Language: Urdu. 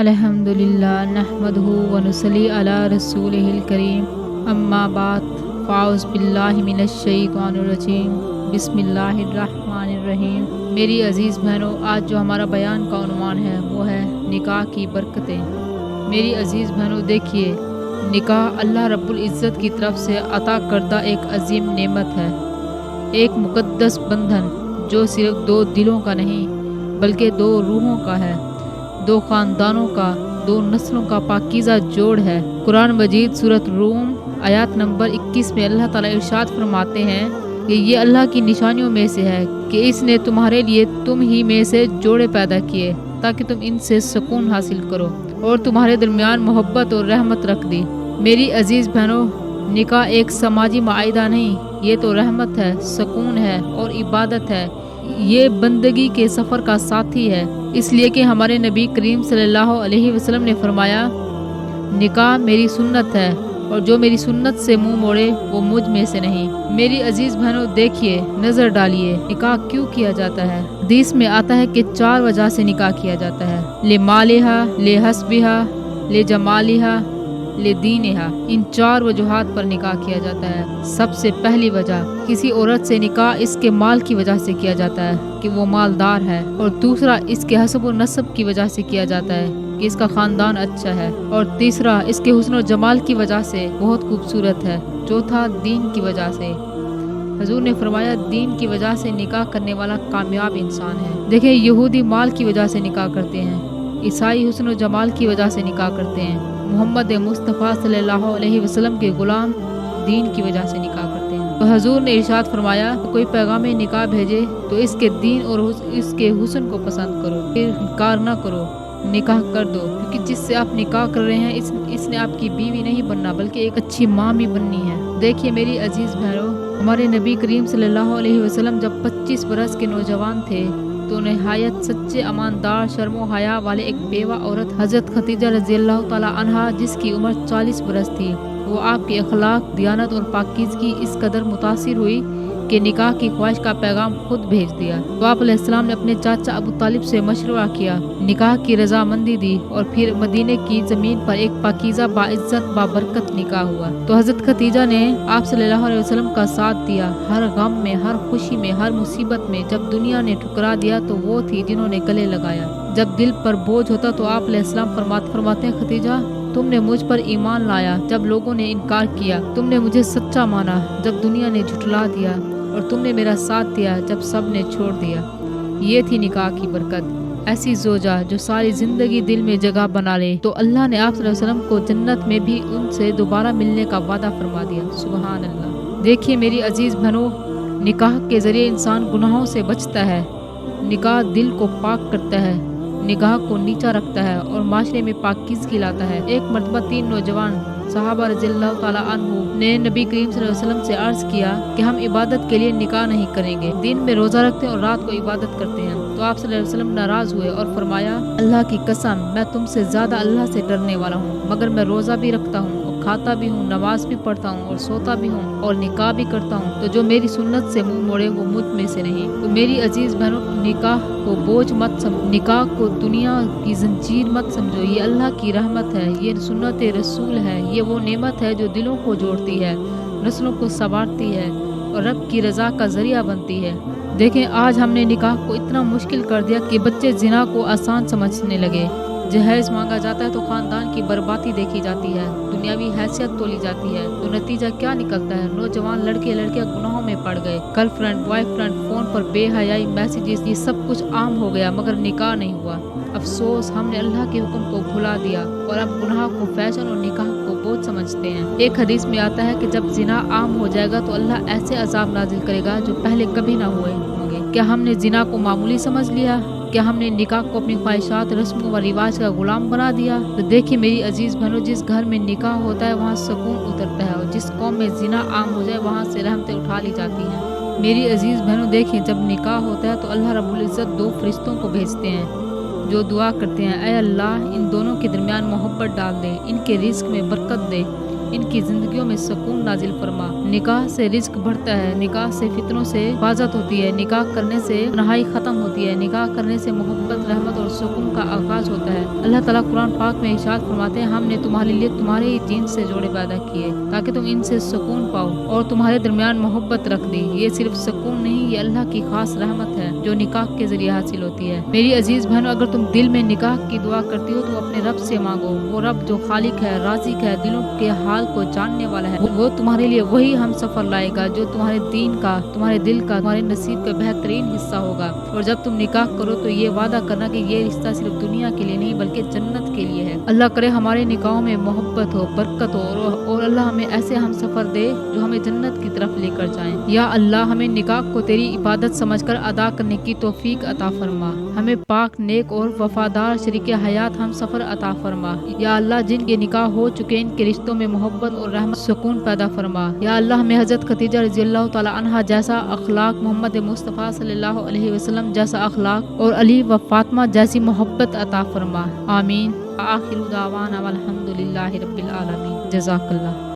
الحمدللہ نحمدہ ونصلی علی رسولہ الکریم اما بعد فاعوذ باللہ من الشیطان الرجیم بسم اللہ الرحمن الرحیم۔ میری عزیز بہنوں، آج جو ہمارا بیان کا عنوان ہے وہ ہے نکاح کی برکتیں۔ میری عزیز بہنوں، دیکھیے، نکاح اللہ رب العزت کی طرف سے عطا کردہ ایک عظیم نعمت ہے، ایک مقدس بندھن جو صرف دو دلوں کا نہیں بلکہ دو روحوں کا ہے، دو خاندانوں کا، دو نسلوں کا پاکیزہ جوڑ ہے۔ قرآن مجید سورۃ روم آیات نمبر 21 میں اللہ تعالیٰ ارشاد فرماتے ہیں کہ یہ اللہ کی نشانیوں میں سے ہے کہ اس نے تمہارے لیے تم ہی میں سے جوڑے پیدا کیے تاکہ تم ان سے سکون حاصل کرو، اور تمہارے درمیان محبت اور رحمت رکھ دی۔ میری عزیز بہنوں، نکاح ایک سماجی معاہدہ نہیں، یہ تو رحمت ہے، سکون ہے اور عبادت ہے۔ یہ بندگی کے سفر کا ساتھی ہے، اس لیے کہ ہمارے نبی کریم صلی اللہ علیہ وسلم نے فرمایا، نکاح میری سنت ہے اور جو میری سنت سے منہ موڑے وہ مجھ میں سے نہیں۔ میری عزیز بہنوں، دیکھیے، نظر ڈالیے، نکاح کیوں کیا جاتا ہے؟ حدیث میں آتا ہے کہ 4 وجہ سے نکاح کیا جاتا ہے، لمالہا، لحسبہا، لجمالہا، لدینہا۔ ان 4 وجوہات پر نکاح کیا جاتا ہے۔ سب سے پہلی وجہ، کسی عورت سے نکاح اس کے مال کی وجہ سے کیا جاتا ہے کہ وہ مالدار ہے، اور دوسرا اس کے حسب و نسب کی وجہ سے کیا جاتا ہے کہ اس کا خاندان اچھا ہے، اور تیسرا اس کے حسن و جمال کی وجہ سے بہت خوبصورت ہے، چوتھا دین کی وجہ سے۔ حضور نے فرمایا، دین کی وجہ سے نکاح کرنے والا کامیاب انسان ہے۔ دیکھیں، یہودی مال کی وجہ سے نکاح کرتے ہیں، عیسائی حسن و جمال کی وجہ سے نکاح کرتے ہیں، محمد مصطفیٰ صلی اللہ علیہ وسلم کے غلام دین کی وجہ سے نکاح کرتے ہیں۔ تو حضور نے ارشاد فرمایا، کوئی پیغام نکاح بھیجے تو اس کے دین اور اس کے حسن کو پسند کرو، پھر انکار نہ کرو، نکاح کر دو، کیونکہ جس سے آپ نکاح کر رہے ہیں اس نے آپ کی بیوی نہیں بننا بلکہ ایک اچھی ماں بھی بننی ہے۔ دیکھیے میری عزیز بہنوں، ہمارے نبی کریم صلی اللہ علیہ وسلم جب 25 برس کے نوجوان تھے تو نہایت سچے، ایماندار، شرم و حیا والے ایک بیوہ عورت حضرت خدیجہ رضی اللہ تعالی عنہا، جس کی عمر 40 برس تھی، وہ آپ کے اخلاق، دیانت اور پاکیزگی اس قدر متاثر ہوئی کہ نکاح کی خواہش کا پیغام خود بھیج دیا۔ تو آپ علیہ السلام نے اپنے چاچا ابو طالب سے مشورہ کیا، نکاح کی رضامندی دی، اور پھر مدینے کی زمین پر ایک پاکیزہ، باعزت، بابرکت نکاح ہوا۔ تو حضرت خدیجہ نے آپ صلی اللہ علیہ وسلم کا ساتھ دیا، ہر غم میں، ہر خوشی میں، ہر مصیبت میں۔ جب دنیا نے ٹھکرا دیا تو وہ تھی جنہوں نے گلے لگایا۔ جب دل پر بوجھ ہوتا تو آپ علیہ السلام فرماتے ہیں، خدیجہ، تم نے مجھ پر ایمان لایا جب لوگوں نے انکار کیا، تم نے مجھے سچا مانا جب دنیا نے جھٹلا دیا، اور تم نے میرا ساتھ دیا جب سب نے چھوڑ دیا۔ یہ تھی نکاح کی برکت۔ ایسی زوجہ جو ساری زندگی دل میں جگہ بنا لے تو اللہ نے آپ صلی اللہ علیہ وسلم کو جنت میں بھی ان سے دوبارہ ملنے کا وعدہ فرما دیا۔ سبحان اللہ۔ دیکھیے میری عزیز بہنوں، نکاح کے ذریعے انسان گناہوں سے بچتا ہے، نکاح دل کو پاک کرتا ہے، نگاہ کو نیچا رکھتا ہے اور معاشرے میں پاکیزگی لاتا ہے۔ ایک مرتبہ 3 نوجوان صحابہ رضی اللہ تعالیٰ عنہ نے نبی کریم صلی اللہ علیہ وسلم سے عرض کیا کہ ہم عبادت کے لیے نکاح نہیں کریں گے، دن میں روزہ رکھتے ہیں اور رات کو عبادت کرتے ہیں۔ تو آپ صلی اللہ علیہ وسلم ناراض ہوئے اور فرمایا، اللہ کی قسم، میں تم سے زیادہ اللہ سے ڈرنے والا ہوں، مگر میں روزہ بھی رکھتا ہوں اور کھاتا بھی ہوں، نماز بھی پڑھتا ہوں اور سوتا بھی ہوں اور نکاح بھی کرتا ہوں، تو جو میری سنت سے منہ موڑے وہ مجھ میں سے نہیں۔ تو میری عزیز بہنوں، نکاح کو بوجھ مت سمجھو، نکاح کو دنیا کی زنجیر مت سمجھو، یہ اللہ کی رحمت ہے، یہ سنت رسول ہے، یہ وہ نعمت ہے جو دلوں کو جوڑتی ہے، نسلوں کو سنوارتی ہے اور رب کی رضا کا ذریعہ بنتی ہے۔ دیکھیں، آج ہم نے نکاح کو اتنا مشکل کر دیا کہ بچے زنا کو آسان سمجھنے لگے، جہیز مانگا جاتا ہے تو خاندان کی بربادی دیکھی جاتی ہے، دنیاوی حیثیت تولی جاتی ہے، تو نتیجہ کیا نکلتا ہے؟ نوجوان لڑکے لڑکیاں گناہوں میں پڑ گئے، girl friend, boy friend, phone پر بے حیائی میسیجز، یہ سب کچھ عام ہو گیا مگر نکاح نہیں ہوا۔ افسوس، ہم نے اللہ کے حکم کو بھلا دیا اور اب گناہ کو فیشن اور نکاح کو بوجھ سمجھتے ہیں۔ ایک حدیث میں آتا ہے کہ جب زنا عام ہو جائے گا تو اللہ ایسے عذاب نازل کرے گا جو پہلے کبھی نہ ہوئے ہوں گے۔ کیا ہم نے زنا کو معمولی سمجھ لیا؟ کیا ہم نے نکاح کو اپنی خواہشات، رسم و رواج کا غلام بنا دیا؟ تو دیکھیے میری عزیز بہنوں، جس گھر میں نکاح ہوتا ہے وہاں سکون اترتا ہے، اور جس قوم میں زنا عام ہو جائے وہاں سے رحمتیں اٹھا لی جاتی ہیں۔ میری عزیز بہنوں، دیکھیں، جب نکاح ہوتا ہے تو اللہ رب العزت 2 فرشتوں کو بھیجتے ہیں جو دعا کرتے ہیں، اے اللہ، ان دونوں کے درمیان محبت ڈال دے، ان کے رزق میں برکت دے، ان کی زندگیوں میں سکون نازل فرما۔ نکاح سے رزق بڑھتا ہے، نکاح سے فتنوں سے حفاظت ہوتی ہے، نکاح کرنے سے تنہائی ختم ہوتی ہے، نکاح کرنے سے محبت، رحمت اور سکون کا آغاز ہوتا ہے۔ اللہ تعالیٰ قرآن پاک میں ارشاد فرماتے ہیں ہم نے تمہارے لیے تمہارے ہی جن سے جوڑے پیدا کیے تاکہ تم ان سے سکون پاؤ اور تمہارے درمیان محبت رکھ دی۔ یہ صرف سکون نہیں، یہ اللہ کی خاص رحمت ہے جو نکاح کے ذریعے حاصل ہوتی ہے۔ میری عزیز بہنوں، اگر تم دل میں نکاح کی دعا کرتی ہو تو اپنے رب سے مانگو۔ وہ رب جو خالق ہے، رازق ہے، دلوں کے حال کو جاننے والا ہے، وہ تمہارے لیے وہی ہم سفر لائے گا جو تمہارے دین کا، تمہارے دل کا، تمہارے نصیب کا بہترین حصہ ہوگا۔ اور جب تم نکاح کرو تو یہ وعدہ کرنا کہ یہ رشتہ صرف دنیا کے لیے نہیں بلکہ جنت کے لیے ہے۔ اللہ کرے ہمارے نکاحوں میں محبت ہو، برکت ہو اور اللہ ہمیں ایسے ہم سفر دے جو ہمیں جنت کی طرف لے کر جائیں۔ یا اللہ ہمیں نکاح کو تیری عبادت سمجھ کر ادا کرنے کی توفیق عطا فرما، ہمیں پاک، نیک اور وفادار شریک حیات ہم سفر عطا فرما۔ یا اللہ جن کے نکاح ہو چکے ان کے رشتوں میں محبت اور رحمت سکون پیدا فرما۔ یا اللہ ہمیں حضرت خدیجہ رضی اللہ تعالی عنہا جیسا اخلاق، محمد مصطفیٰ صلی اللہ علیہ وسلم جیسا اخلاق اور علی و فاطمہ جیسی محبت عطا فرما۔ آمین۔ آخر دعوانا والحمد للہ رب العالمین۔ جزاک اللہ۔